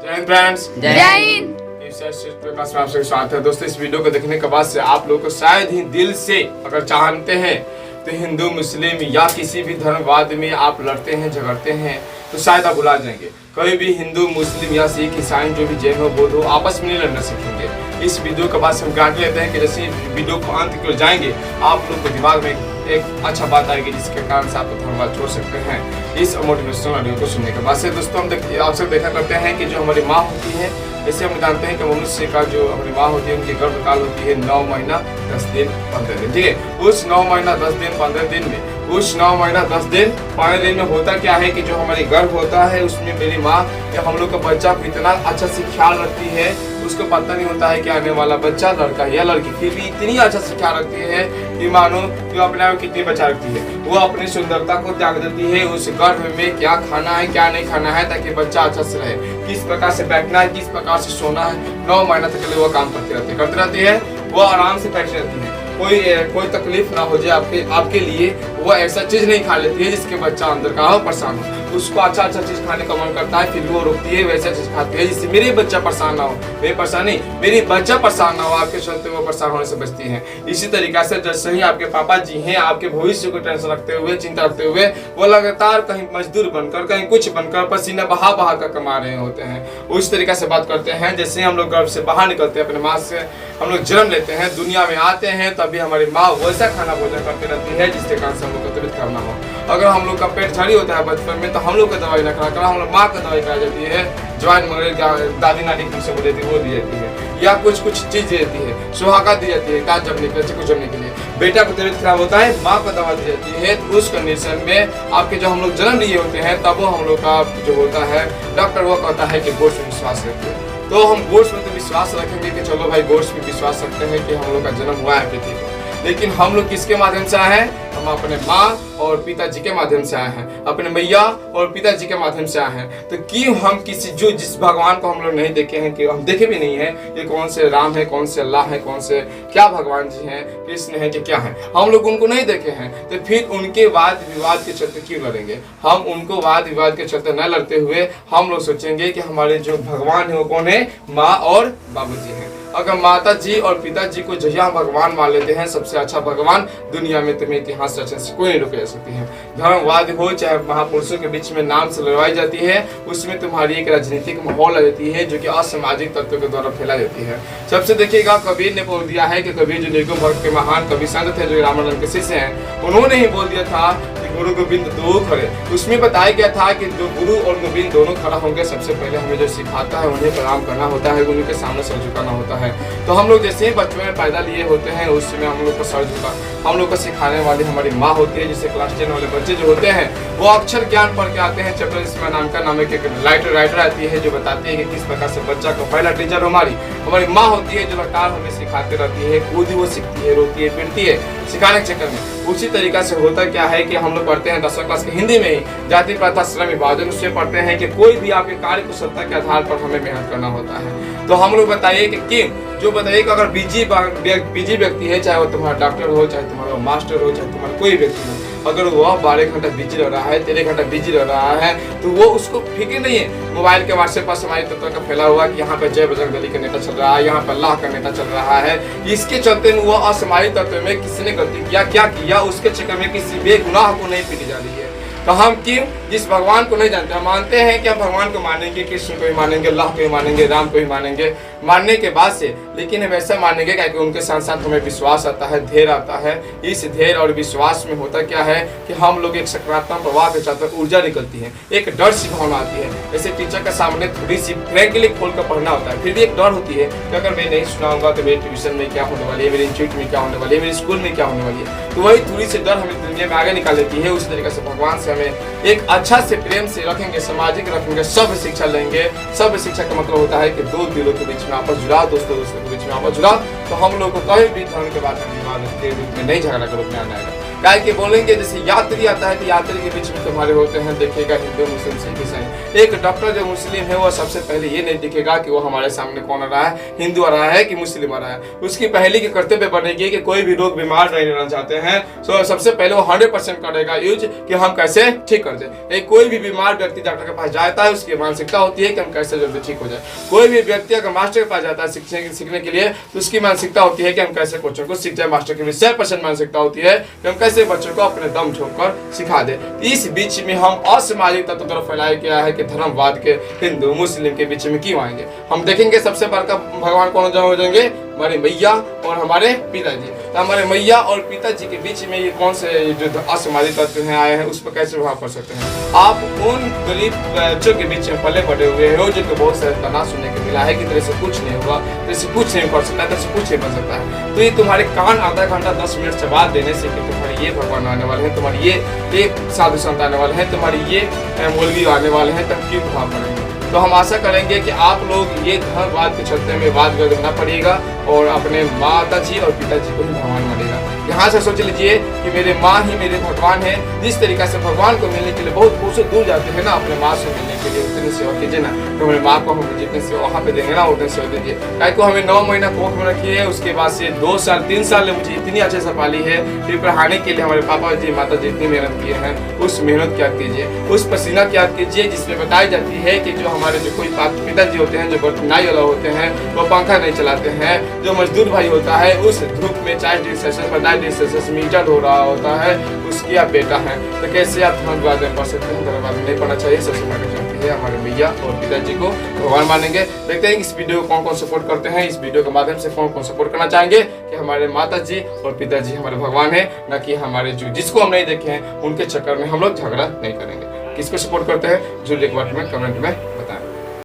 जय हिंद फ्रेंड्स। जय हिंद। प्रकाश में आपसे स्वागत है। दोस्तों, इस वीडियो को देखने के बाद से आप लोग को शायद ही दिल से अगर चाहते हैं तो हिंदू मुस्लिम या किसी भी धर्मवाद में आप लड़ते हैं झगड़ते हैं तो शायद आप भुला जाएंगे। कभी भी हिंदू मुस्लिम या सिख ईसाई जो भी जैन हो बौद्ध हो आपस में नहीं लड़ना सीखेंगे। इस वीडियो के बाद हम गारंटी लेते हैं कि जैसे वीडियो को अंत की ओर जाएंगे आप लोग के दिमाग में एक अच्छा बात आएगी जिसके कारण से आप धर्मवाद छोड़ सकते हैं इस मोटिवेशनल वीडियो को सुनने के बाद से। दोस्तों, हम अक्सर देखा करते हैं कि जो हमारी माँ होती है, जैसे हम जानते हैं कि मनुष्य का जो हमारी माँ होती है उनकी गर्भकाल होती है 9 महीना 10 दिन 15 दिन। ठीक है, उस 9 महीना 10 दिन 15 दिन में उस 9 महीना 10 दिन 15 दिन में होता क्या है कि जो हमारी गर्भ होता है उसमें मेरी माँ या हम लोग का बच्चा को इतना अच्छा से ख्याल रखती है, उसको पता नहीं होता है कि आने वाला बच्चा लड़का या लड़की, फिर भी इतनी अच्छा से ख्याल रखती है कि मानो कि अपने आप कितनी बचा रखती है। वो अपनी सुंदरता को त्याग देती है उस गर्भ में क्या खाना है क्या नहीं खाना है ताकि बच्चा अच्छा से रहे, किस प्रकार से बैठना है किस प्रकार से सोना है। 9 महीना तक के लिए वो काम करती रहती है। वो आराम से बैठी रहती है, कोई तकलीफ ना हो जाए आपके लिए। वो ऐसा चीज नहीं खा लेती है जिसके बच्चा अंदर का हो परेशान हो। उसको अच्छा चीज खाने का मन करता है, फिर वो रोकती है, वैसा चीज खाती है जिससे मेरे बच्चा परेशान ना हो, मेरी परेशानी मेरी बच्चा परेशान ना हो, आपके चलते वो परेशान होने से बचती है। इसी तरीका से जैसे ही आपके पापा जी हैं आपके भविष्य को टेंशन रखते हुए चिंता रखते हुए वो लगातार कहीं मजदूर बनकर कहीं कुछ बनकर पसीना बहा बहा कर कमा रहे होते हैं। उस तरीका से बात करते हैं जैसे हम लोग गर्भ से बाहर निकलते हैं, अपने माँ से हम लोग जन्म लेते हैं, दुनिया में आते हैं, तभी हमारी माँ वैसा खाना भोजन करती रहती है जिसके कारण से हम लोग का तबीयत खराब ना हो। अगर हम लोग का पेट झड़ी होता है बचपन में तो हम लोग का दवाई ना करा हम लोग माँ का दवाई कराई जाती है, ज्वाइन मगर दादी नानी तुमसे बोली थी वो दी जाती है, या कुछ चीज दी जाती है, सुहागा दी जाती है काज जमने के लिए, जमने के लिए। बेटा को तबीयत खराब होता है माँ को दवा दी जाती है। तो उस कंडीशन में आपके जो हम लोग जन्म लिए होते हैं तब वो हम लोग का जो होता है डॉक्टर वो कहता है कि गोड्स में विश्वास रखते हैं। तो हम गोड्स में तो विश्वास रखेंगे कि चलो भाई गोड्स में विश्वास रखते हैं कि हम लोग का जन्म हुआ है पृथ्वी पर, लेकिन हम लोग किसके माध्यम से आए हैं? हम अपने माँ और पिताजी के माध्यम से आए हैं, अपने मैया और पिताजी के माध्यम से आए हैं। तो क्यों हम जिस भगवान को हम लोग नहीं देखे हैं, कि हम देखे भी नहीं है कि कौन से राम है कौन से अल्लाह है कौन से क्या भगवान जी हैं कृष्ण है कि क्या है, हम लोग उनको नहीं देखे हैं, तो फिर उनके वाद विवाद के चलते क्यों लड़ेंगे? हम उनको वाद विवाद के चलते न लड़ते हुए हम लोग सोचेंगे कि हमारे जो भगवान है वो कौन है? माँ और बाबूजी हैं। अगर माता जी और पिताजी को जहाँ भगवान मान लेते हैं सबसे अच्छा भगवान दुनिया में, तुम्हें इतिहास रचने से कोई नहीं रोक सकती है। धर्मवाद हो चाहे महापुरुषों के बीच में नाम से लड़वाई जाती है, उसमें तुम्हारी एक राजनीतिक माहौल आ जाती है जो कि असामाजिक तत्वों के द्वारा फैला जाती है। सबसे देखिएगा, कबीर ने बोल दिया है कि कबीर जो निर्गुण भक्त के महान कवि संत थे जो रामानंद के शिष्य हैं, उन्होंने ही बोल दिया था गुरु गोविंद दो खड़े। उसमें बताया गया था कि जो गुरु और गोविंद दोनों खड़ा होंगे, सबसे पहले हमें जो सिखाता है उन्हें प्रणाम करना होता है, उनके सामने सर झुकाना होता है। तो हम लोग जैसे ही बचपन में पैदा लिए होते हैं उस समय हम लोग को सर झुका हम लोग को सिखाने वाली हमारी माँ होती है। जिससे क्लास 10 वाले बच्चे जो होते हैं वो अक्षर ज्ञान पढ़ के आते हैं। चैप्टर इसमें नाम के एक राइटर आती है जो बताती है कि किस प्रकार से बच्चा को पहला टीचर हमारी माँ होती है जो लगातार हमें सिखाते रहती है, खुद ही वो सीखती है, रोती है पीटती है सिखाने के चक्कर में। उसी तरीका से होता क्या है कि हम लोग पढ़ते हैं 10वीं क्लास की हिंदी में ही जाति प्रथा श्रम विभाजन, उससे पढ़ते हैं कि कोई भी आपके कार्य कुशलता के आधार पर हमें मेहनत करना होता है। तो हम लोग बताइए कि क्यों जो बताइए कि अगर बिजी व्यक्ति है, चाहे वो तुम्हारा डॉक्टर हो चाहे तुम्हारा मास्टर हो चाहे तुम्हारा कोई व्यक्ति हो, अगर वह 12 घंटा बिजी रह रहा है 13 घंटा बिजी रह रहा है तो वो उसको फिक्र नहीं है मोबाइल के व्हाट्सएप पर समाज तत्व का फैला हुआ कि यहाँ पे जय बजरंग बली का नेता चल रहा है, यहाँ पर अल्लाह का नेता चल रहा है। इसके चलते वो असामाजिक तत्व में किसने गलती किया क्या किया उसके चक्कर में किसी बेगुनाह को नहीं पीटी जा रही है। तो हम क्यों जिस भगवान को नहीं जानते, हम मानते हैं कि हम भगवान को मानेंगे, कृष्ण को भी मानेंगे, अल्लाह को भी मानेंगे, राम को भी मानेंगे, मानने के बाद से लेकिन हम ऐसा मानेंगे क्योंकि उनके साथ साथ हमें विश्वास आता है, धैर्य आता है। इस धैर्य और विश्वास में होता क्या है कि हम लोग एक सकारात्मक प्रभाव के साथ ऊर्जा निकलती है, एक डर सी भावना आती है। जैसे टीचर के सामने थोड़ी सी फ्रैंकली खोल कर पढ़ना होता है, फिर भी एक डर होती है कि अगर मैं नहीं सुनाऊंगा तो मेरे ट्यूशन में क्या होने वाली है, मेरे इंस्टीट्यूट में क्या होने वाली है, मेरे स्कूल में क्या होने वाली है। तो वही थोड़ी सी डर हमें दुनिया में आगे निकाल देती है। उसी तरीके से भगवान से हमें एक अच्छा से प्रेम से रखेंगे, सामाजिक रखेंगे, सब शिक्षा लेंगे। सब शिक्षा का मतलब होता है कि दो दिलों के बीच में आपस जुड़ा, दोस्तों के बीच में आपस जुड़ा, तो हम लोग को कभी भी धर्म के बारे में विवाद के रूप में नहीं झगड़ा के रूप में आना है। क्या कि बोलेंगे जैसे यात्री आता है तो यात्री के बीच में तुम्हारे होते हैं, देखिएगा हिंदू मुस्लिम सिख ईसाई। एक डॉक्टर जो मुस्लिम है वो सबसे पहले ये नहीं दिखेगा कि वो हमारे सामने कौन आ रहा है, हिंदू आ रहा है कि मुस्लिम आ रहा है। उसकी पहली की कर्तव्य बनेगी कि कोई भी लोग बीमार नहीं रहना चाहते हैं तो सबसे पहले वो 100% करेगा यूज कि हम कैसे ठीक कर जाए। कोई भी बीमार व्यक्ति डॉक्टर के पास जाता है, उसकी मानसिकता होती है कि हम कैसे जल्दी ठीक हो जाए। कोई भी व्यक्ति अगर मास्टर के पास जाता है सीखने के लिए तो उसकी मानसिकता होती है कि हम कैसे बच्चों को सीख जाए। मास्टर की 100% मानसिकता होती है कि हम कैसे बच्चों को अपने दम छोड़कर सिखा दे। इस बीच में हम असामाजिक तत्व तरफ फैलाया गया है कि धर्मवाद के हिंदू मुस्लिम के बीच में क्यों आएंगे। हम देखेंगे सबसे बड़का भगवान कौन हो जाएंगे, हमारे मैया और हमारे पिताजी। तो हमारे मैया और पिताजी के बीच में ये कौन से जो असामाजिक तत्व हैं आए हैं उस पर कैसे प्रभाव पड़ सकते हैं। आप उन गरीब बच्चों के बीच में पले बड़े हुए हो जिनको बहुत सारे तना सुनने को मिला है कि तेरे से कुछ नहीं होगा, तेरे से कुछ नहीं कर सकता, तेरे से कुछ नहीं बन सकता है। तो ये तुम्हारे कान आधा घंटा 10 मिनट चबा देने से कि तुम्हारे ये भगवान आने वाले हैं, तुम्हारी ये साधु संत आने वाले हैं, तुम्हारी ये मौलवी आने वाले हैं, तब क्यों प्रभाव पड़ेंगे। तो हम आशा करेंगे कि आप लोग ये धर्मवाद के चलते में वाद विवाद न पड़िएगा और अपने माता जी और पिताजी को ही भगवान मानेगा। यहाँ से सोच लीजिए कि मेरे माँ ही मेरे भगवान है। जिस तरीका से भगवान को मिलने के लिए बहुत कोसों दूर जाते हैं ना, अपने माँ से मिलने के लिए उतनी सेवा कीजिए ना। तो हमारे माँ को हम जितने सेवा वहाँ पे देंगे ना उतने सेवा दीजिए। क्या को हमें 9 महीना कोख में रखी है, उसके बाद से 2 साल 3 साल ने मुझे इतनी अच्छे से पाली है। फिर पढ़ाने के लिए हमारे पापा जी माता जी इतनी मेहनत किए हैं, उस मेहनत की याद कीजिए, उस पसीना की याद कीजिए जिसमें बताई जाती है कि जो हमारे जो कोई पिताजी होते हैं, जो बर्तनाई वाला होते हैं, वो पंखा नहीं चलाते हैं। जो मजदूर भाई होता है उस धूप में 40 degree Celsius 45 degree Celsius meter हो रहा होता है, उसकी आप बेटा है। तो कैसे आप धर्मवाद में पढ़ सकते हैं। धर्मवाद में नहीं पढ़ना चाहिए। सबसे पहले चलती है हमारे भैया और पिताजी को भगवान मानेंगे। देखते हैं इस वीडियो को कौन कौन सपोर्ट करते हैं, इस वीडियो के माध्यम से कौन कौन सपोर्ट करना चाहेंगे कि हमारे माता जी और पिताजी हमारे भगवान है, न कि हमारे जिसको हम नहीं देखे हैं उनके चक्कर में हम लोग झगड़ा नहीं करेंगे। किसको सपोर्ट करते हैं जरूर एक बार में कमेंट में